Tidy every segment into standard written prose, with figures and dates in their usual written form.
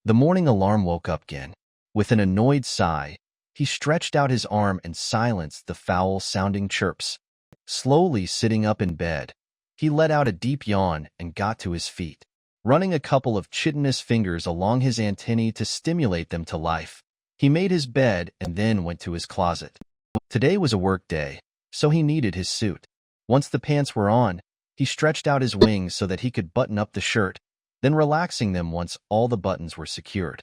The morning alarm woke up Gin. With an annoyed sigh, he stretched out his arm and silenced the foul-sounding chirps. Slowly sitting up in bed, he let out a deep yawn and got to his feet, running a couple of chitinous fingers along his antennae to stimulate them to life. He made his bed and then went to his closet. Today was a work day, so he needed his suit. Once the pants were on, he stretched out his wings so that he could button up the shirt, then relaxing them once all the buttons were secured.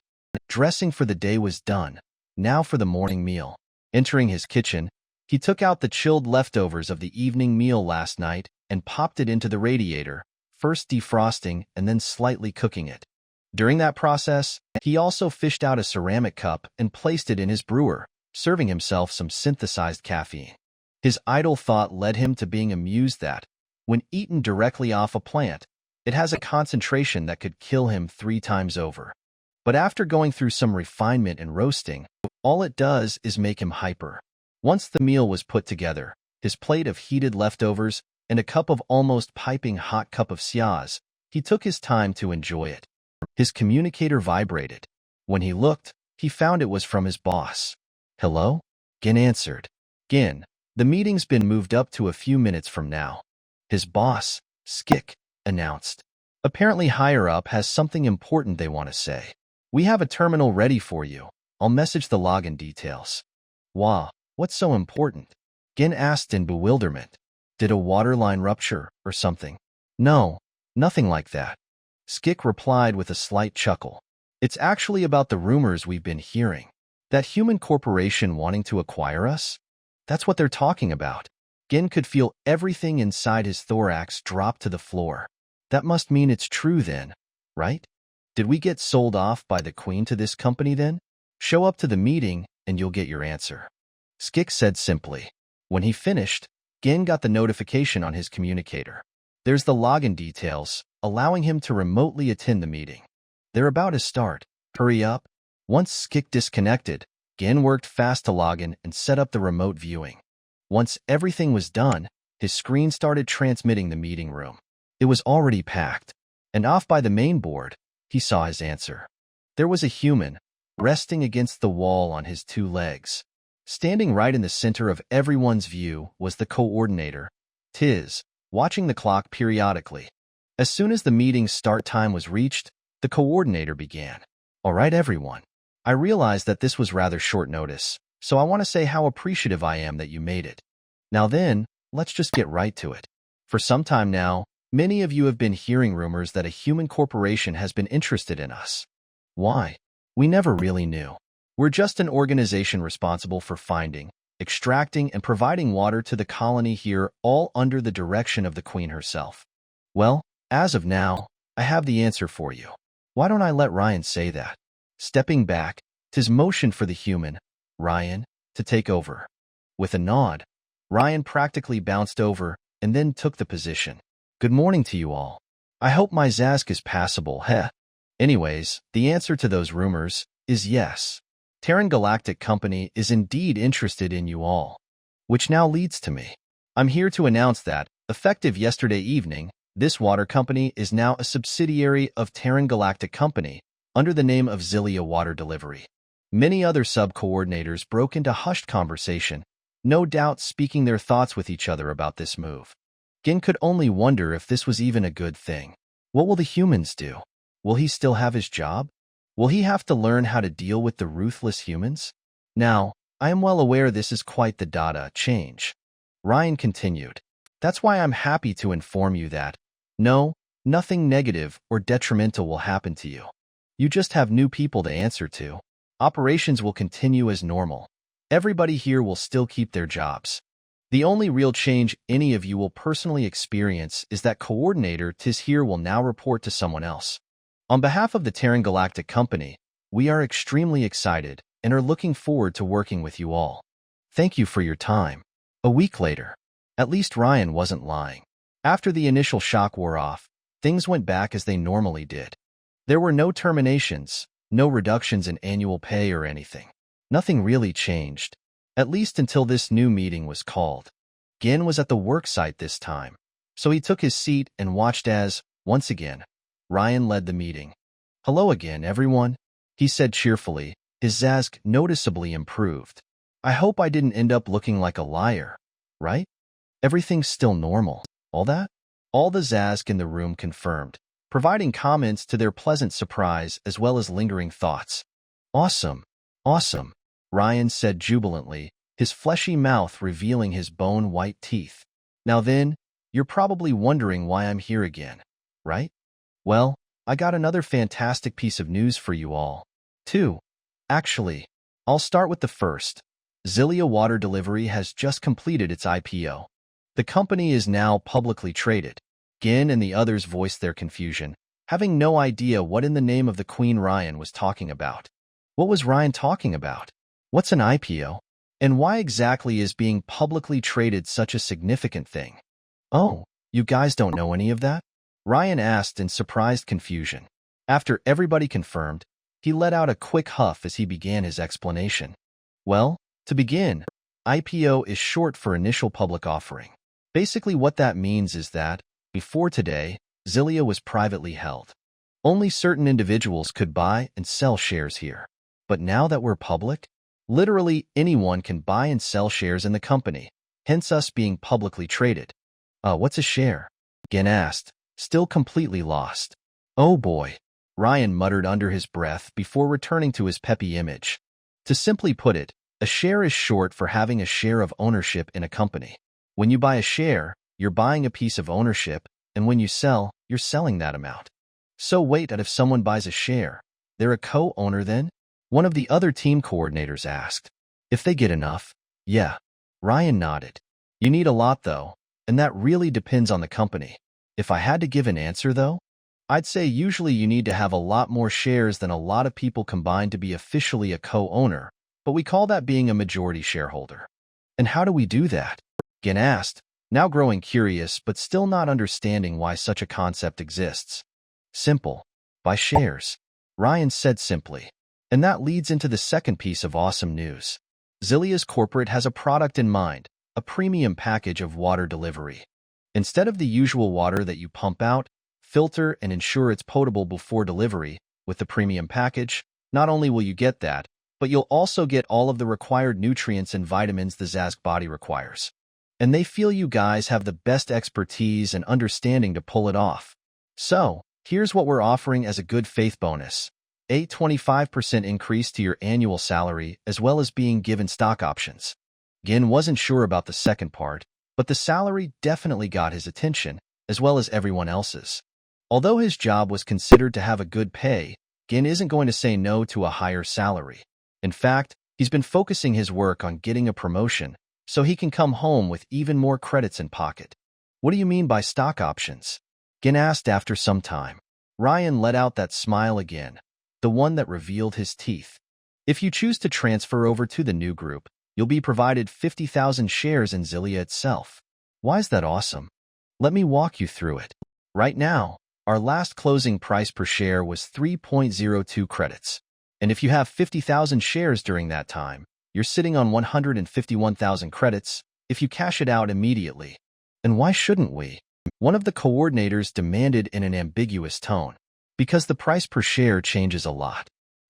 Dressing for the day was done. Now for the morning meal. Entering his kitchen, he took out the chilled leftovers of the evening meal last night and popped it into the radiator, first defrosting and then slightly cooking it. During that process, he also fished out a ceramic cup and placed it in his brewer, serving himself some synthesized caffeine. His idle thought led him to being amused that, when eaten directly off a plant, it has a concentration that could kill him 3 times over. But after going through some refinement and roasting, all it does is make him hyper. Once the meal was put together, his plate of heated leftovers and a cup of almost piping hot cup of sias, he took his time to enjoy it. His communicator vibrated. When he looked, he found it was from his boss. "Hello?" Gin answered. "Gin, the meeting's been moved up to a few minutes from now," his boss, Skik, announced. "Apparently higher up has something important they want to say. We have a terminal ready for you. I'll message the login details." "Wah, what's so important?" Gin asked in bewilderment. "Did a water line rupture or something?" "No, nothing like that," Skik replied with a slight chuckle. "It's actually about the rumors we've been hearing. That human corporation wanting to acquire us? That's what they're talking about." Gin could feel everything inside his thorax drop to the floor. "That must mean it's true then, right? Did we get sold off by the Queen to this company then? Show up to the meeting and you'll get your answer," Skik said simply. When he finished, Gin got the notification on his communicator. There's the login details, allowing him to remotely attend the meeting. They're about to start. Hurry up. Once Skik disconnected, Gin worked fast to log in and set up the remote viewing. Once everything was done, his screen started transmitting the meeting room. It was already packed, and off by the main board, he saw his answer. There was a human, resting against the wall on his 2 legs. Standing right in the center of everyone's view was the coordinator, Tiz, watching the clock periodically. As soon as the meeting's start time was reached, the coordinator began. "All right, everyone. I realize that this was rather short notice, so I want to say how appreciative I am that you made it. Now then, let's just get right to it. For some time now, many of you have been hearing rumors that a human corporation has been interested in us. Why? We never really knew. We're just an organization responsible for finding, extracting, and providing water to the colony here, all under the direction of the Queen herself. Well, as of now, I have the answer for you. Why don't I let Ryan say that?" Stepping back, Tiz motioned for the human, Ryan, to take over. With a nod, Ryan practically bounced over and then took the position. "Good morning to you all. I hope my Zask is passable, heh? Anyways, the answer to those rumors is yes. Terran Galactic Company is indeed interested in you all. Which now leads to me. I'm here to announce that, effective yesterday evening, this water company is now a subsidiary of Terran Galactic Company, under the name of Zilia Water Delivery." Many other sub-coordinators broke into hushed conversation, no doubt speaking their thoughts with each other about this move. Gin could only wonder if this was even a good thing. What will the humans do? Will he still have his job? Will he have to learn how to deal with the ruthless humans? Now, I am well aware this is quite the data change. Ryan continued. That's why I'm happy to inform you that, no, nothing negative or detrimental will happen to you. You just have new people to answer to. Operations will continue as normal. Everybody here will still keep their jobs. The only real change any of you will personally experience is that Coordinator Tiz here will now report to someone else. On behalf of the Terran Galactic Company, we are extremely excited and are looking forward to working with you all. Thank you for your time. A week later. At least Ryan wasn't lying. After the initial shock wore off, things went back as they normally did. There were no terminations, no reductions in annual pay or anything. Nothing really changed, at least until this new meeting was called. Gin was at the work site this time, so he took his seat and watched as, once again, Ryan led the meeting. "Hello again, everyone. he said cheerfully, his Zask noticeably improved. I hope I didn't end up looking like a liar, right? Everything's still normal. All that? All the Zask in the room confirmed, providing comments to their pleasant surprise as well as lingering thoughts. Awesome. Awesome, Ryan said jubilantly, his fleshy mouth revealing his bone-white teeth. Now then, you're probably wondering why I'm here again, right? Well, I got another fantastic piece of news for you all. Two. Actually, I'll start with the first. Zilia Water Delivery has just completed its IPO. The company is now publicly traded. Gin and the others voiced their confusion, having no idea what in the name of the Queen Ryan was talking about. What was Ryan talking about? What's an IPO? And why exactly is being publicly traded such a significant thing? Oh, you guys don't know any of that? Ryan asked in surprised confusion. After everybody confirmed, he let out a quick huff as he began his explanation. Well, to begin, IPO is short for Initial Public Offering. Basically what that means is that, before today, Zilia was privately held. Only certain individuals could buy and sell shares here. But now that we're public, literally anyone can buy and sell shares in the company, hence us being publicly traded. What's a share? Gin asked, still completely lost. Oh boy, Ryan muttered under his breath before returning to his peppy image. To simply put it, a share is short for having a share of ownership in a company. When you buy a share, you're buying a piece of ownership, and when you sell, you're selling that amount. So wait, if someone buys a share, they're a co-owner then? One of the other team coordinators asked. If they get enough? Yeah. Ryan nodded. You need a lot though, and that really depends on the company. If I had to give an answer though, I'd say usually you need to have a lot more shares than a lot of people combined to be officially a co-owner, but we call that being a majority shareholder. And how do we do that? Gin asked, now growing curious but still not understanding why such a concept exists. Simple. Buy shares. Ryan said simply. And that leads into the second piece of awesome news. Zilia's corporate has a product in mind, a premium package of water delivery. Instead of the usual water that you pump out, filter, and ensure it's potable before delivery, with the premium package, not only will you get that, but you'll also get all of the required nutrients and vitamins the Zask body requires. And they feel you guys have the best expertise and understanding to pull it off. So, here's what we're offering as a good faith bonus. A 25% increase to your annual salary as well as being given stock options. Gin wasn't sure about the second part, but the salary definitely got his attention, as well as everyone else's. Although his job was considered to have a good pay, Gin isn't going to say no to a higher salary. In fact, he's been focusing his work on getting a promotion, so he can come home with even more credits in pocket. What do you mean by stock options? Gin asked after some time. Ryan let out that smile again, the one that revealed his teeth. If you choose to transfer over to the new group, you'll be provided 50,000 shares in Zilia itself. Why is that awesome? Let me walk you through it. Right now, our last closing price per share was 3.02 credits. And if you have 50,000 shares during that time, you're sitting on 151,000 credits if you cash it out immediately. And why shouldn't we? One of the coordinators demanded in an ambiguous tone. Because the price per share changes a lot.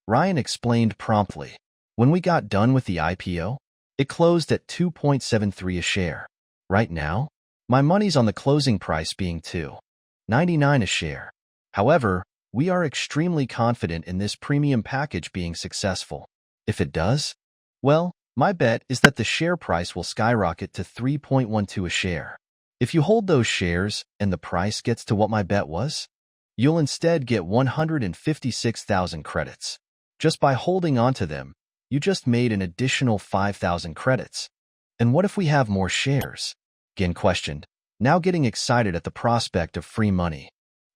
Ryan explained promptly. When we got done with the IPO, it closed at 2.73 a share. Right now, my money's on the closing price being $2.99 a share. However, we are extremely confident in this premium package being successful. If it does, well, my bet is that the share price will skyrocket to 3.12 a share. If you hold those shares and the price gets to what my bet was, you'll instead get 156,000 credits. Just by holding on to them, you just made an additional 5,000 credits. And what if we have more shares? Gin questioned, now getting excited at the prospect of free money.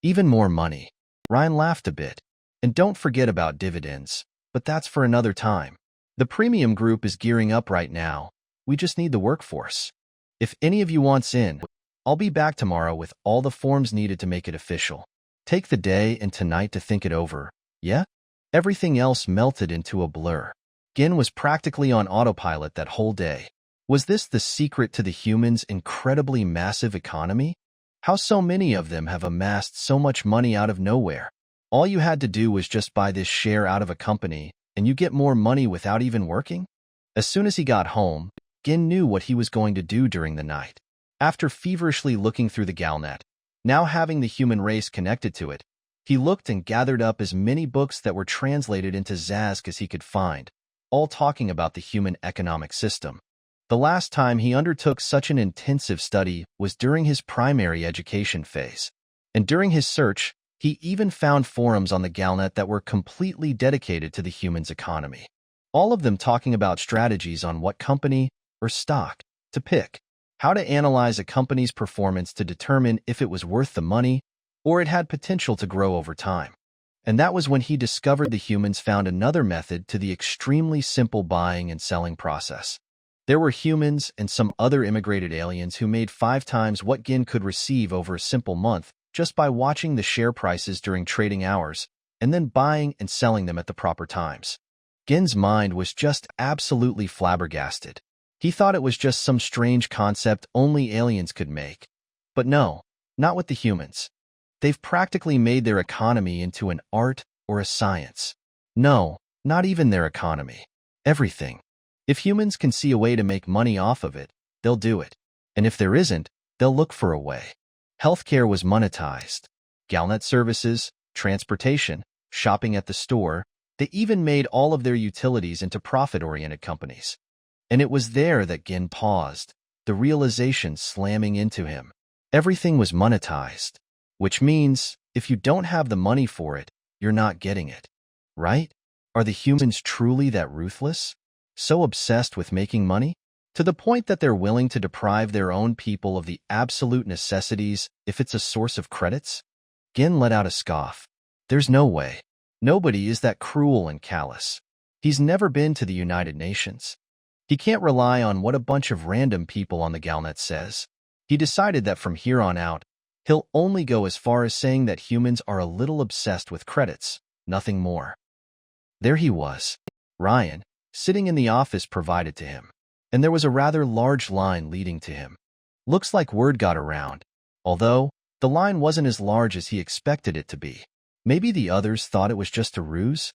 Even more money. Ryan laughed a bit. And don't forget about dividends, but that's for another time. The premium group is gearing up right now. We just need the workforce. If any of you wants in, I'll be back tomorrow with all the forms needed to make it official. Take the day and tonight to think it over, yeah? Everything else melted into a blur. Gin was practically on autopilot that whole day. Was this the secret to the humans' incredibly massive economy? How so many of them have amassed so much money out of nowhere? All you had to do was just buy this share out of a company, and you get more money without even working? As soon as he got home, Gin knew what he was going to do during the night. After feverishly looking through the Galnet, now having the human race connected to it, he looked and gathered up as many books that were translated into Zazk as he could find, all talking about the human economic system. The last time he undertook such an intensive study was during his primary education phase. And during his search, he even found forums on the Galnet that were completely dedicated to the human's economy. All of them talking about strategies on what company or stock to pick, how to analyze a company's performance to determine if it was worth the money or it had potential to grow over time. And that was when he discovered the humans found another method to the extremely simple buying and selling process. There were humans and some other immigrated aliens who made 5 times what Gin could receive over a simple month just by watching the share prices during trading hours and then buying and selling them at the proper times. Gin's mind was just absolutely flabbergasted. He thought it was just some strange concept only aliens could make. But no, not with the humans. They've practically made their economy into an art or a science. No, not even their economy. Everything. If humans can see a way to make money off of it, they'll do it. And if there isn't, they'll look for a way. Healthcare was monetized. Galnet services, transportation, shopping at the store, they even made all of their utilities into profit-oriented companies. And it was there that Gin paused, the realization slamming into him. Everything was monetized. Which means, if you don't have the money for it, you're not getting it. Right? Are the humans truly that ruthless? So obsessed with making money? To the point that they're willing to deprive their own people of the absolute necessities if it's a source of credits? Gin let out a scoff. There's no way. Nobody is that cruel and callous. He's never been to the United Nations. He can't rely on what a bunch of random people on the Galnet says. He decided that from here on out, he'll only go as far as saying that humans are a little obsessed with credits, nothing more. There he was, Ryan, sitting in the office provided to him, and there was a rather large line leading to him. Looks like word got around, although the line wasn't as large as he expected it to be. Maybe the others thought it was just a ruse?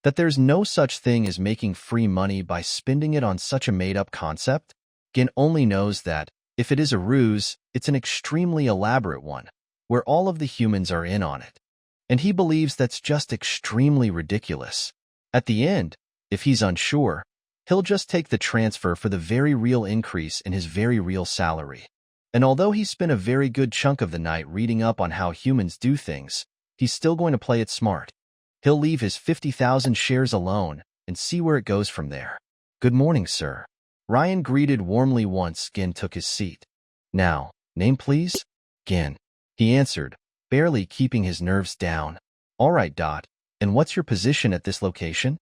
That there's no such thing as making free money by spending it on such a made-up concept? Gin only knows that, if it is a ruse, it's an extremely elaborate one, where all of the humans are in on it. And he believes that's just extremely ridiculous. At the end, if he's unsure, he'll just take the transfer for the very real increase in his very real salary. And although he spent a very good chunk of the night reading up on how humans do things, he's still going to play it smart. He'll leave his 50,000 shares alone and see where it goes from there. Good morning, sir. Ryan greeted warmly once Gin took his seat. Now, name please? Gin. He answered, barely keeping his nerves down. All right, Dot. And what's your position at this location?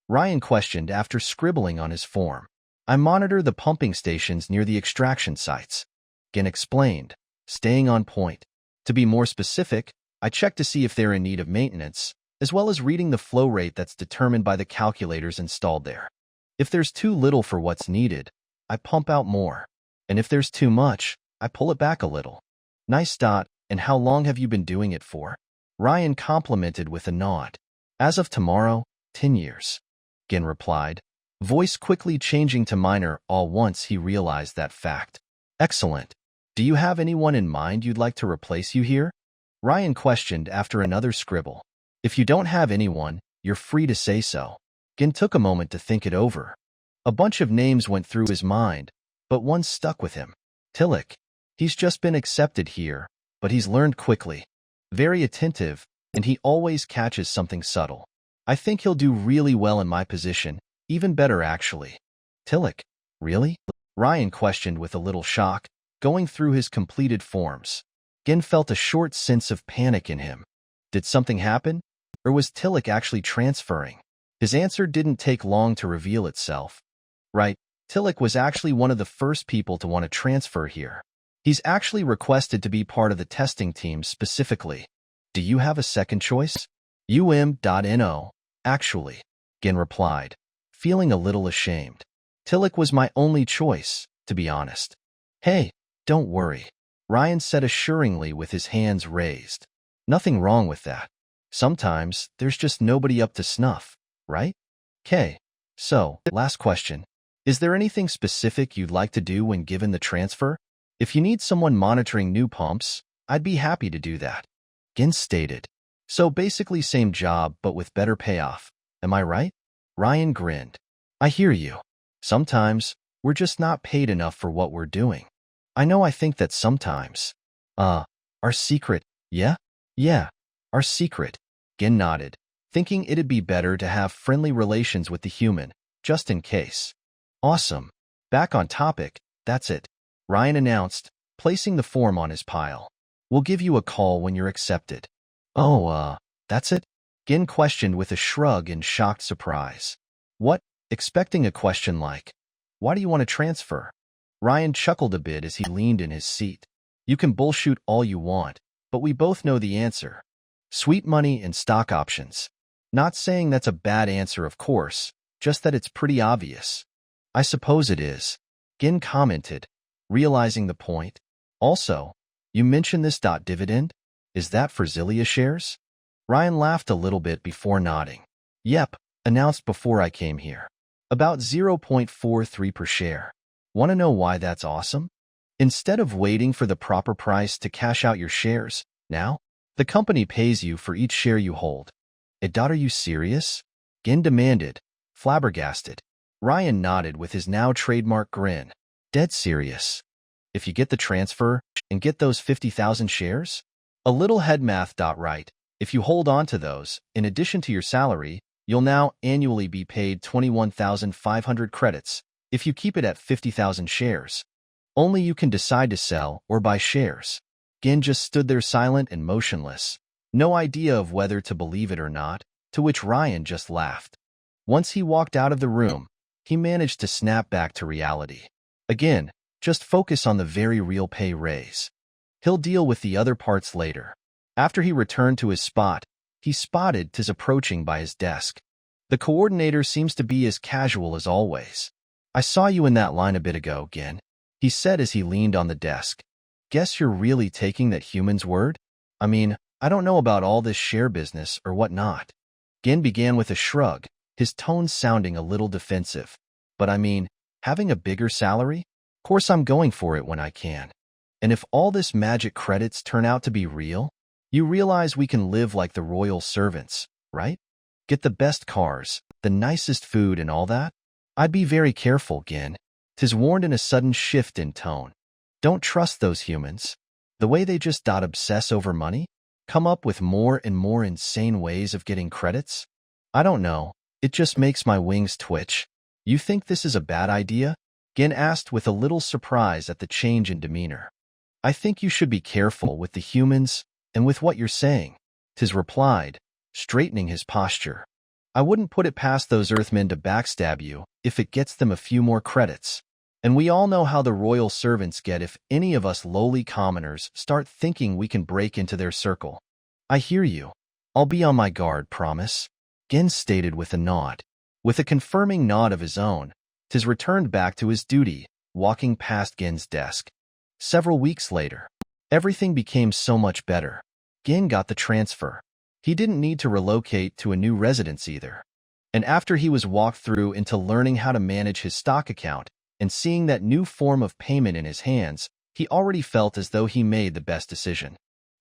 Ryan questioned after scribbling on his form. I monitor the pumping stations near the extraction sites. Gin explained, staying on point. To be more specific, I check to see if they're in need of maintenance, as well as reading the flow rate that's determined by the calculators installed there. If there's too little for what's needed, I pump out more. And if there's too much, I pull it back a little. Nice, Dot, and how long have you been doing it for? Ryan complimented with a nod. As of tomorrow, 10 years. Gin replied, voice quickly changing to minor all once he realized that fact. Excellent. Do you have anyone in mind you'd like to replace you here? Ryan questioned after another scribble. If you don't have anyone, you're free to say so. Gin took a moment to think it over. A bunch of names went through his mind, but one stuck with him. Tillich. He's just been accepted here, but he's learned quickly. Very attentive, and he always catches something subtle. I think he'll do really well in my position, even better actually. Tillich. Really? Ryan questioned with a little shock, going through his completed forms. Gin felt a short sense of panic in him. Did something happen? Or was Tillich actually transferring? His answer didn't take long to reveal itself. Right, Tillich was actually one of the first people to want to transfer here. He's actually requested to be part of the testing team specifically. Do you have a second choice? UM.NO, actually, Gin replied, feeling a little ashamed. Tillich was my only choice, to be honest. Hey, don't worry, Ryan said assuringly with his hands raised. Nothing wrong with that. Sometimes there's just nobody up to snuff, right? Okay. So, last question. Is there anything specific you'd like to do when given the transfer? If you need someone monitoring new pumps, I'd be happy to do that. Gin stated. So basically same job, but with better payoff. Am I right? Ryan grinned. I hear you. Sometimes, we're just not paid enough for what we're doing. I think that sometimes. Our secret, yeah? Yeah, our secret. Gin nodded, thinking it'd be better to have friendly relations with the human, just in case. Awesome. Back on topic, that's it. Ryan announced, placing the form on his pile. We'll give you a call when you're accepted. Oh, that's it? Gin questioned with a shrug in shocked surprise. What? Expecting a question like, why do you want to transfer? Ryan chuckled a bit as he leaned in his seat. You can bullshoot all you want, but we both know the answer. Sweet money and stock options. Not saying that's a bad answer, of course, just that it's pretty obvious. I suppose it is, Gin commented, realizing the point. Also, you mentioned this dividend? Is that for Zilia shares? Ryan laughed a little bit before nodding. Yep, announced before I came here. About 0.43 per share. Want to know why that's awesome? Instead of waiting for the proper price to cash out your shares, now, the company pays you for each share you hold. Are you serious? Gin demanded, flabbergasted. Ryan nodded with his now trademark grin. Dead serious. If you get the transfer and get those 50,000 shares? A little head math. Right. If you hold on to those, in addition to your salary, you'll now annually be paid 21,500 credits if you keep it at 50,000 shares. Only you can decide to sell or buy shares. Gin just stood there silent and motionless, no idea of whether to believe it or not, to which Ryan just laughed. Once he walked out of the room, he managed to snap back to reality. Again, just focus on the very real pay raise. He'll deal with the other parts later. After he returned to his spot, he spotted Tiz approaching by his desk. The coordinator seems to be as casual as always. I saw you in that line a bit ago, Gin, he said as he leaned on the desk. Guess you're really taking that human's word? I mean, I don't know about all this share business or whatnot. Gin began with a shrug, his tone sounding a little defensive. But I mean, having a bigger salary? Of course I'm going for it when I can. And if all this magic credits turn out to be real, you realize we can live like the royal servants, right? Get the best cars, the nicest food and all that? I'd be very careful, Gin. Tiz warned in a sudden shift in tone. Don't trust those humans. The way they just obsess over money? Come up with more and more insane ways of getting credits? I don't know. It just makes my wings twitch. You think this is a bad idea? Gin asked with a little surprise at the change in demeanor. I think you should be careful with the humans and with what you're saying, Tiz replied, straightening his posture. I wouldn't put it past those Earthmen to backstab you if it gets them a few more credits. And we all know how the royal servants get if any of us lowly commoners start thinking we can break into their circle. I hear you. I'll be on my guard, promise. Gin stated with a nod. With a confirming nod of his own, Tiz returned back to his duty, walking past Gin's desk. Several weeks later, everything became so much better. Gin got the transfer. He didn't need to relocate to a new residence either. And after he was walked through into learning how to manage his stock account and seeing that new form of payment in his hands, he already felt as though he made the best decision.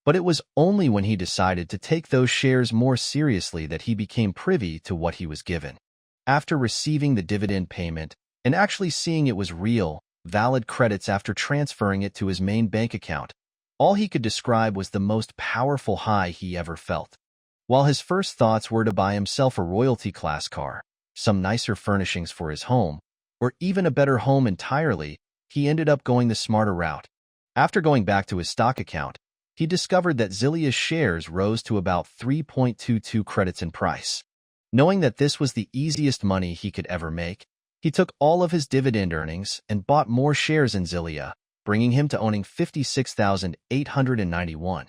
But it was only when he decided to take those shares more seriously that he became privy to what he was given. After receiving the dividend payment and actually seeing it was real, valid credits after transferring it to his main bank account, all he could describe was the most powerful high he ever felt. While his first thoughts were to buy himself a royalty-class car, some nicer furnishings for his home, or even a better home entirely, he ended up going the smarter route. After going back to his stock account, he discovered that Zilia's shares rose to about 3.22 credits in price. Knowing that this was the easiest money he could ever make, he took all of his dividend earnings and bought more shares in Zilia, bringing him to owning 56,891.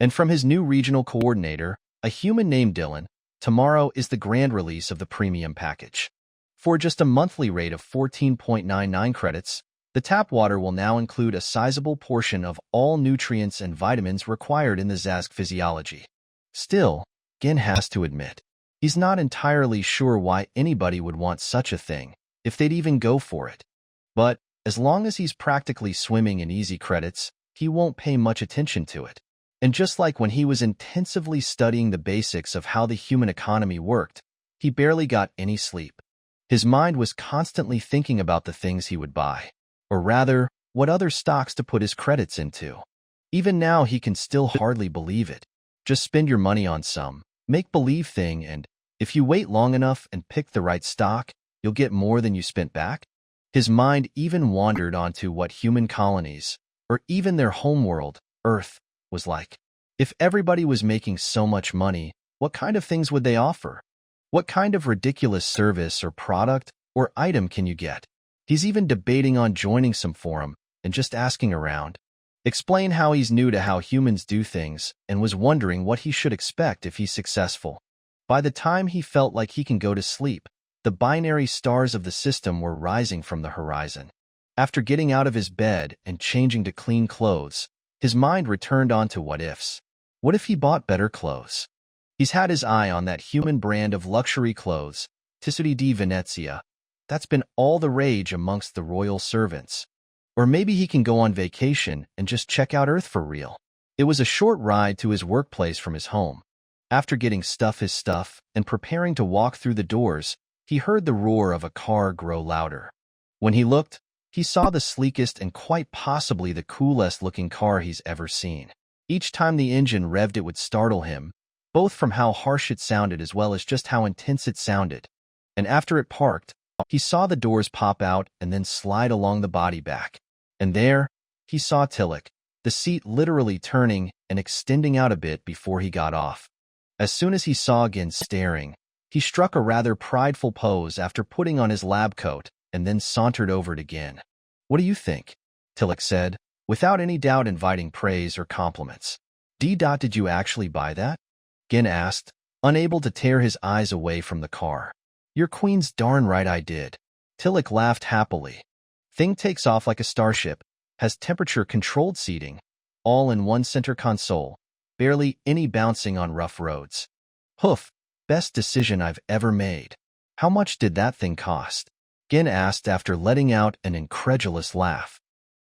And from his new regional coordinator, a human named Dylan, tomorrow is the grand release of the premium package. For just a monthly rate of 14.99 credits, the tap water will now include a sizable portion of all nutrients and vitamins required in the Zazk physiology. Still, Gin has to admit. He's not entirely sure why anybody would want such a thing, if they'd even go for it. But as long as he's practically swimming in easy credits, he won't pay much attention to it. And just like when he was intensively studying the basics of how the human economy worked, he barely got any sleep. His mind was constantly thinking about the things he would buy, or rather, what other stocks to put his credits into. Even now, he can still hardly believe it. Just spend your money on some make-believe thing, and if you wait long enough and pick the right stock, you'll get more than you spent back. His mind even wandered onto what human colonies, or even their homeworld, Earth, was like. If everybody was making so much money, what kind of things would they offer? What kind of ridiculous service or product or item can you get? He's even debating on joining some forum and just asking around. Explain how he's new to how humans do things and was wondering what he should expect if he's successful. By the time he felt like he can go to sleep, the binary stars of the system were rising from the horizon. After getting out of his bed and changing to clean clothes, his mind returned onto what-ifs. What if he bought better clothes? He's had his eye on that human brand of luxury clothes, Tessuti di Venezia. That's been all the rage amongst the royal servants. Or maybe he can go on vacation and just check out Earth for real. It was a short ride to his workplace from his home. After getting his stuff and preparing to walk through the doors, he heard the roar of a car grow louder. When he looked, he saw the sleekest and quite possibly the coolest-looking car he's ever seen. Each time the engine revved, it would startle him, both from how harsh it sounded as well as just how intense it sounded. And after it parked, he saw the doors pop out and then slide along the body back. And there, he saw Tillich, the seat literally turning and extending out a bit before he got off. As soon as he saw Gin staring, he struck a rather prideful pose after putting on his lab coat and then sauntered over to Gin. What do you think? Tillich said, without any doubt inviting praise or compliments. Did you actually buy that? Gin asked, unable to tear his eyes away from the car. Your queen's darn right I did. Tillich laughed happily. Thing takes off like a starship, has temperature-controlled seating, all in one center console, barely any bouncing on rough roads. Hoof, best decision I've ever made. How much did that thing cost? Gin asked after letting out an incredulous laugh.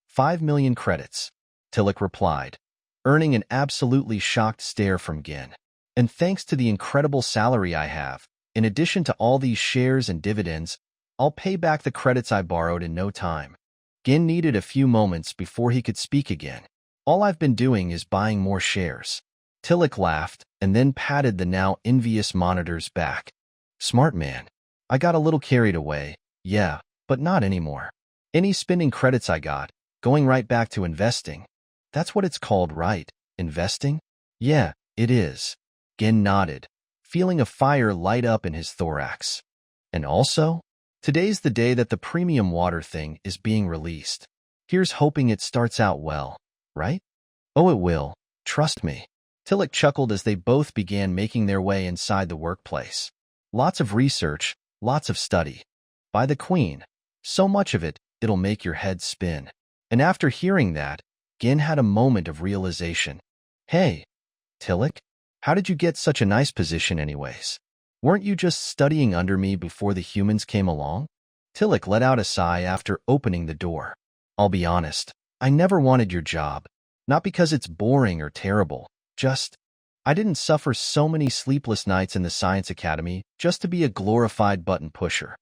5 million credits, Tillich replied, earning an absolutely shocked stare from Gin. And thanks to the incredible salary I have, in addition to all these shares and dividends, I'll pay back the credits I borrowed in no time. Gin needed a few moments before he could speak again. All I've been doing is buying more shares. Tillich laughed and then patted the now envious monitor's back. Smart man. I got a little carried away, yeah, but not anymore. Any spending credits I got, going right back to investing. That's what it's called, right? Investing? Yeah, it is. Gin nodded, feeling a fire light up in his thorax. And also, today's the day that the premium water thing is being released. Here's hoping it starts out well, right? Oh, it will. Trust me. Tillich chuckled as they both began making their way inside the workplace. Lots of research, lots of study. By the Queen. So much of it, it'll make your head spin. And after hearing that, Gin had a moment of realization. Hey, Tillich, how did you get such a nice position anyways? Weren't you just studying under me before the humans came along? Tillich let out a sigh after opening the door. I'll be honest, I never wanted your job. Not because it's boring or terrible, just, I didn't suffer so many sleepless nights in the Science Academy just to be a glorified button pusher.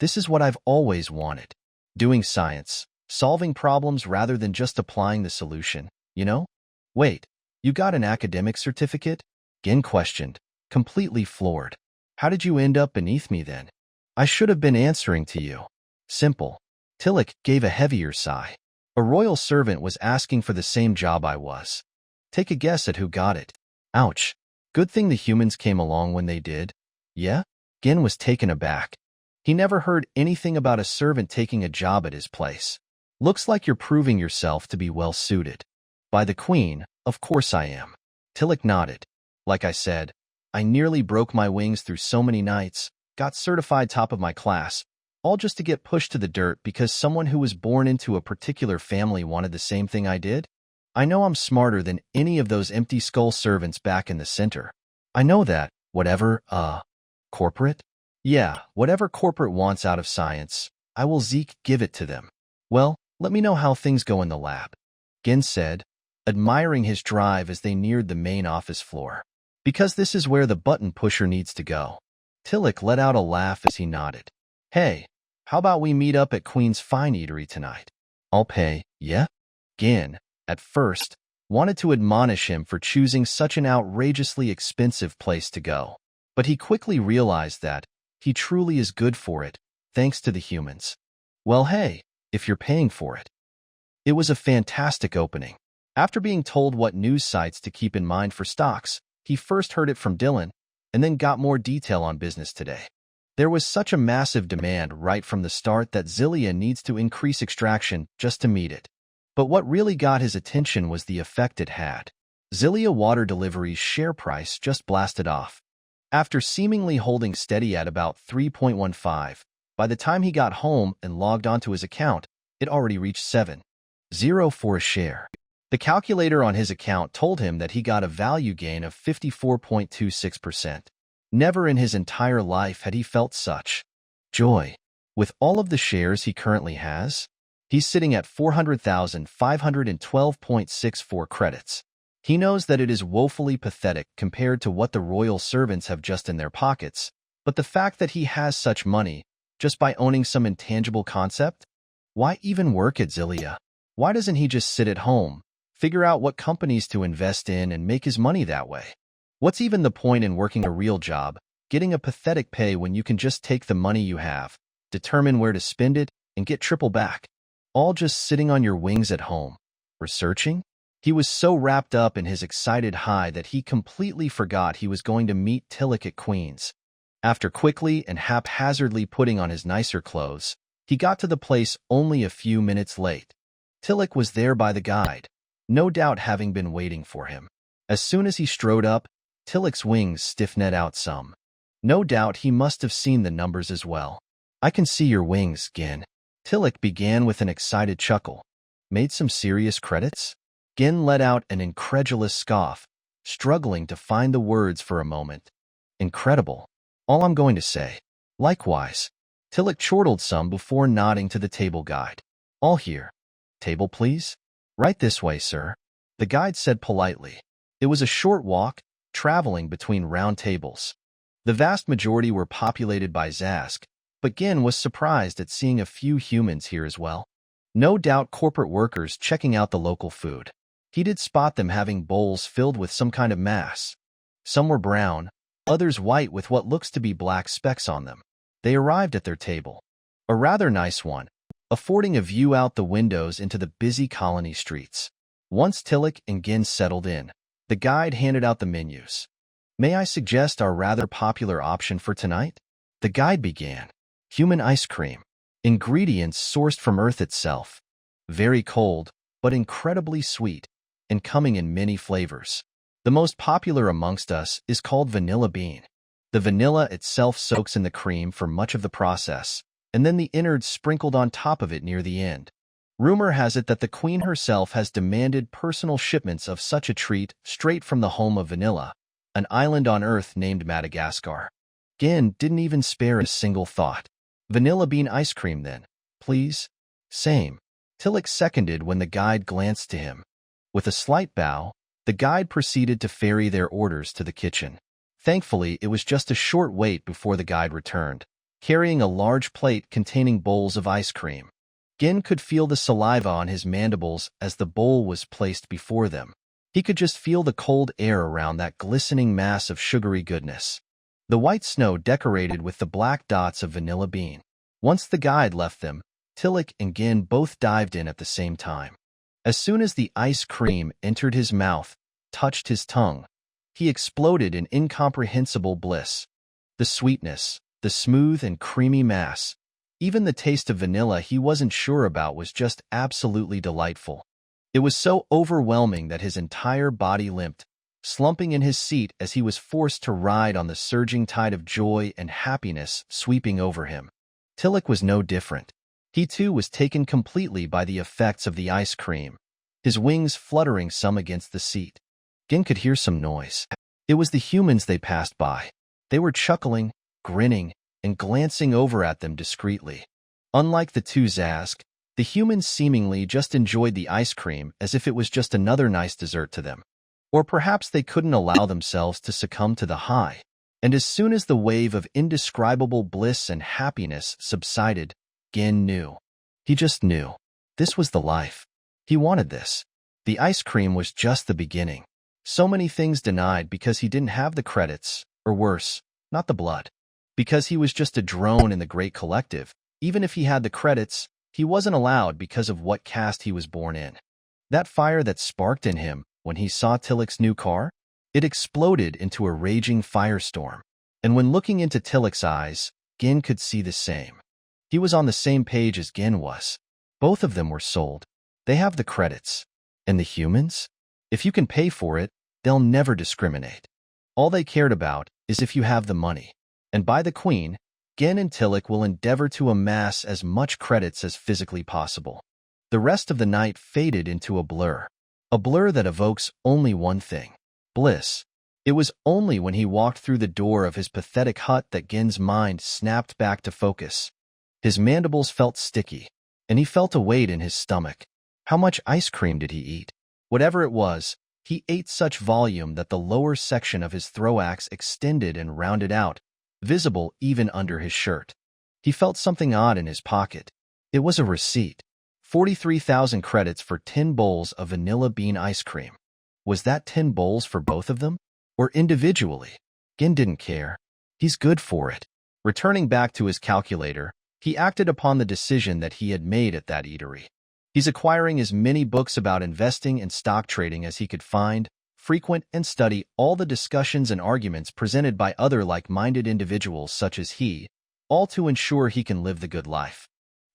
This is what I've always wanted. Doing science, solving problems rather than just applying the solution, you know? Wait, you got an academic certificate? Gin questioned, completely floored. How did you end up beneath me then? I should have been answering to you. Simple. Tillich gave a heavier sigh. A royal servant was asking for the same job I was. Take a guess at who got it. Ouch. Good thing the humans came along when they did. Yeah? Gin was taken aback. He never heard anything about a servant taking a job at his place. Looks like you're proving yourself to be well-suited. By the Queen, of course I am. Tillich nodded. Like I said, I nearly broke my wings through so many nights, got certified top of my class, all just to get pushed to the dirt because someone who was born into a particular family wanted the same thing I did. I know I'm smarter than any of those empty skull servants back in the center. I know that, Whatever, corporate? Yeah, whatever corporate wants out of science, I will give it to them. Well, let me know how things go in the lab, Gin said, admiring his drive as they neared the main office floor. Because this is where the button pusher needs to go. Tillich let out a laugh as he nodded. Hey, how about we meet up at Queen's Fine Eatery tonight? I'll pay, yeah? Gin, at first, wanted to admonish him for choosing such an outrageously expensive place to go. But he quickly realized that he truly is good for it, thanks to the humans. Well, hey, if you're paying for it. It was a fantastic opening. After being told what news sites to keep in mind for stocks, he first heard it from Dylan, and then got more detail on business today. There was such a massive demand right from the start that Zillia needs to increase extraction just to meet it. But what really got his attention was the effect it had. Zillia Water Delivery's share price just blasted off. After seemingly holding steady at about 3.15, by the time he got home and logged onto his account, it already reached 7.04 a share. The calculator on his account told him that he got a value gain of 54.26%. Never in his entire life had he felt such joy. With all of the shares he currently has, he's sitting at 400,512.64 credits. He knows that it is woefully pathetic compared to what the royal servants have just in their pockets, but the fact that he has such money just by owning some intangible concept? Why even work at Zillia? Why doesn't he just sit at home, figure out what companies to invest in, and make his money that way? What's even the point in working a real job, getting a pathetic pay when you can just take the money you have, determine where to spend it, and get triple back? All just sitting on your wings at home, researching? He was so wrapped up in his excited high that he completely forgot he was going to meet Tillich at Queen's. After quickly and haphazardly putting on his nicer clothes, he got to the place only a few minutes late. Tillich was there by the guide, no doubt having been waiting for him. As soon as he strode up, Tillich's wings stiffened out some. No doubt he must have seen the numbers as well. I can see your wings, Gin. Tillich began with an excited chuckle. Made some serious credits? Gin let out an incredulous scoff, struggling to find the words for a moment. Incredible. All I'm going to say. Likewise. Tillich chortled some before nodding to the table guide. All here. Table, please? Right this way, sir. The guide said politely. It was a short walk, traveling between round tables. The vast majority were populated by Zask, but Gin was surprised at seeing a few humans here as well. No doubt corporate workers checking out the local food. He did spot them having bowls filled with some kind of mass. Some were brown, others white with what looks to be black specks on them. They arrived at their table. A rather nice one, affording a view out the windows into the busy colony streets. Once Tillich and Gin settled in, the guide handed out the menus. May I suggest our rather popular option for tonight? The guide began. Human ice cream. Ingredients sourced from Earth itself. Very cold, but incredibly sweet, and coming in many flavors. The most popular amongst us is called vanilla bean. The vanilla itself soaks in the cream for much of the process, and then the innards sprinkled on top of it near the end. Rumor has it that the Queen herself has demanded personal shipments of such a treat straight from the home of vanilla, an island on Earth named Madagascar. Gin didn't even spare a single thought. Vanilla bean ice cream then, please? Same. Tillich seconded when the guide glanced to him. With a slight bow, the guide proceeded to ferry their orders to the kitchen. Thankfully, it was just a short wait before the guide returned, carrying a large plate containing bowls of ice cream. Gin could feel the saliva on his mandibles as the bowl was placed before them. He could just feel the cold air around that glistening mass of sugary goodness. The white snow decorated with the black dots of vanilla bean. Once the guide left them, Tillich and Gin both dived in at the same time. As soon as the ice cream entered his mouth, touched his tongue, he exploded in incomprehensible bliss. The sweetness, the smooth and creamy mass, even the taste of vanilla he wasn't sure about was just absolutely delightful. It was so overwhelming that his entire body limped, slumping in his seat as he was forced to ride on the surging tide of joy and happiness sweeping over him. Tillich was no different. He too was taken completely by the effects of the ice cream, his wings fluttering some against the seat. Gin could hear some noise. It was the humans they passed by. They were chuckling, grinning, and glancing over at them discreetly. Unlike the two Zask, the humans seemingly just enjoyed the ice cream as if it was just another nice dessert to them. Or perhaps they couldn't allow themselves to succumb to the high. And as soon as the wave of indescribable bliss and happiness subsided, Gin knew. He just knew. This was the life. He wanted this. The ice cream was just the beginning. So many things denied because he didn't have the credits, or worse, not the blood. Because he was just a drone in the great collective. Even if he had the credits, he wasn't allowed because of what caste he was born in. That fire that sparked in him when he saw Tillich's new car, it exploded into a raging firestorm. And when looking into Tillich's eyes, Gin could see the same. He was on the same page as Gin was. Both of them were sold. They have the credits. And the humans? If you can pay for it, they'll never discriminate. All they cared about is if you have the money. And by the Queen, Gin and Tillich will endeavor to amass as much credits as physically possible. The rest of the night faded into a blur that evokes only one thing: bliss. It was only when he walked through the door of his pathetic hut that Gin's mind snapped back to focus. His mandibles felt sticky, and he felt a weight in his stomach. How much ice cream did he eat? Whatever it was, he ate such volume that the lower section of his thorax extended and rounded out, visible even under his shirt. He felt something odd in his pocket. It was a receipt. 43,000 credits for 10 bowls of vanilla bean ice cream. Was that 10 bowls for both of them? Or individually? Gin didn't care. He's good for it. Returning back to his calculator, he acted upon the decision that he had made at that eatery. He's acquiring as many books about investing and stock trading as he could find, frequent and study all the discussions and arguments presented by other like-minded individuals such as he, all to ensure he can live the good life.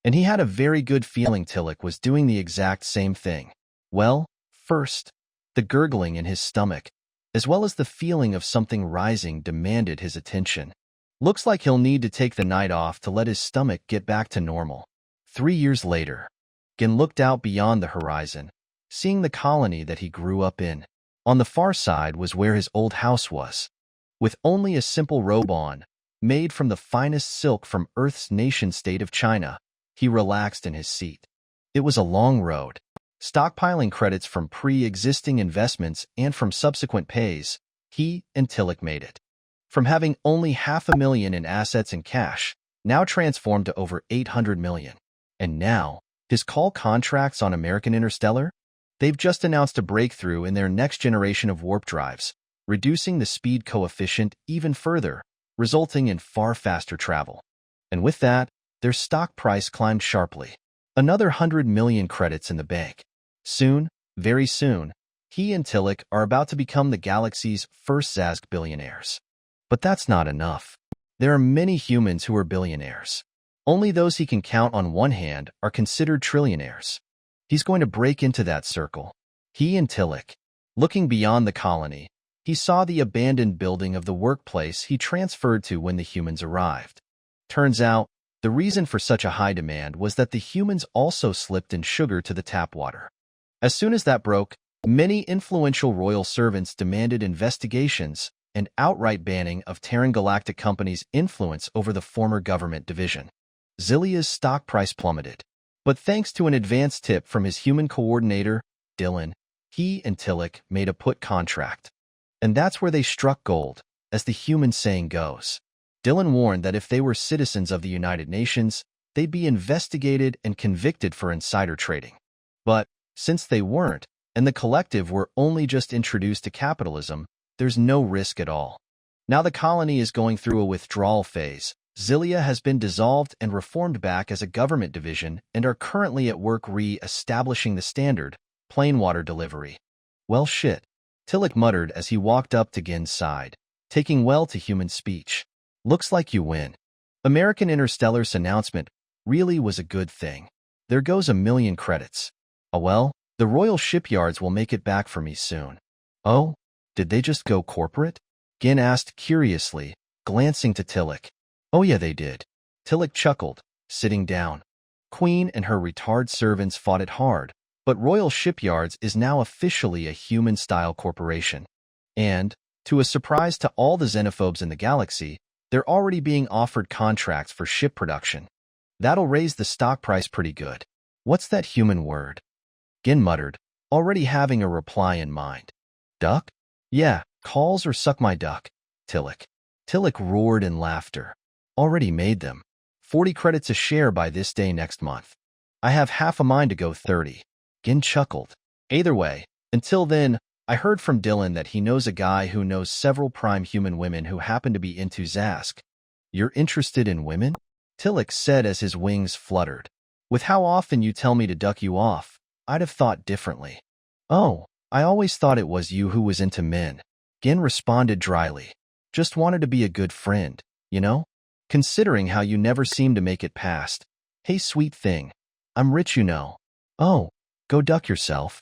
And he had a very good feeling Tillich was doing the exact same thing. Well, first, the gurgling in his stomach, as well as the feeling of something rising, demanded his attention. Looks like he'll need to take the night off to let his stomach get back to normal. 3 years later, Gin looked out beyond the horizon, seeing the colony that he grew up in. On the far side was where his old house was. With only a simple robe on, made from the finest silk from Earth's nation-state of China, he relaxed in his seat. It was a long road. Stockpiling credits from pre-existing investments and from subsequent pays, he and Tillich made it. From having only $500,000 in assets and cash, now transformed to over $800 million. And now, his call contracts on American Interstellar? They've just announced a breakthrough in their next generation of warp drives, reducing the speed coefficient even further, resulting in far faster travel. And with that, their stock price climbed sharply. Another 100 million credits in the bank. Soon, very soon, he and Tillich are about to become the galaxy's first Zask billionaires. But that's not enough. There are many humans who are billionaires. Only those he can count on one hand are considered trillionaires. He's going to break into that circle. He and Tillich. Looking beyond the colony, he saw the abandoned building of the workplace he transferred to when the humans arrived. Turns out, the reason for such a high demand was that the humans also slipped in sugar to the tap water. As soon as that broke, many influential royal servants demanded investigations and outright banning of Terran Galactic Company's influence over the former government division. Zillia's stock price plummeted. But thanks to an advance tip from his human coordinator, Dylan, he and Tillich made a put contract. And that's where they struck gold, as the human saying goes. Dylan warned that if they were citizens of the United Nations, they'd be investigated and convicted for insider trading. But since they weren't, and the collective were only just introduced to capitalism, there's no risk at all. Now the colony is going through a withdrawal phase. Zillia has been dissolved and reformed back as a government division and are currently at work re-establishing the standard, plain water delivery. Well shit, Tillich muttered as he walked up to Gin's side, taking well to human speech. Looks like you win. American Interstellar's announcement really was a good thing. There goes 1 million credits. Oh well, the royal shipyards will make it back for me soon. Oh, did they just go corporate? Gin asked curiously, glancing to Tillich. Oh yeah, they did. Tillich chuckled, sitting down. Queen and her retard servants fought it hard, but Royal Shipyards is now officially a human-style corporation. And, To a surprise to all the xenophobes in the galaxy, they're already being offered contracts for ship production. That'll raise the stock price pretty good. What's that human word? Gin muttered, already having a reply in mind. Duck? Yeah, calls or suck my duck. Tillich. Tillich roared in laughter. Already made them. 40 credits a share by this day next month. I have half a mind to go 30. Gin chuckled. Either way, until then, I heard from Dylan that he knows a guy who knows several prime human women who happen to be into Zask. You're interested in women? Tillich said as his wings fluttered. With how often you tell me to duck you off, I'd have thought differently. Oh, I always thought it was you who was into men. Gin responded dryly. Just wanted to be a good friend, you know? Considering how you never seem to make it past. Hey, sweet thing. I'm rich, you know. Oh, go duck yourself.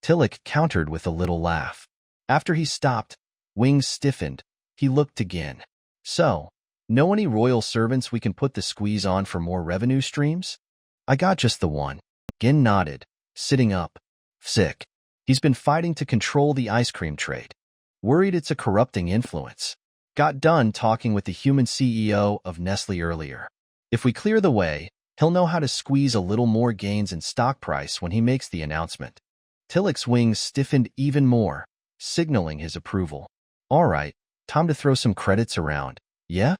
Tillich countered with a little laugh. After he stopped, wings stiffened. He looked to Gin. So, know any royal servants we can put the squeeze on for more revenue streams? I got just the one. Gin nodded, sitting up. Sick. He's been fighting to control the ice cream trade. Worried it's a corrupting influence. Got done talking with the human CEO of Nestle earlier. If we clear the way, he'll know how to squeeze a little more gains in stock price when he makes the announcement. Tillich's wings stiffened even more, signaling his approval. All right, time to throw some credits around. Yeah?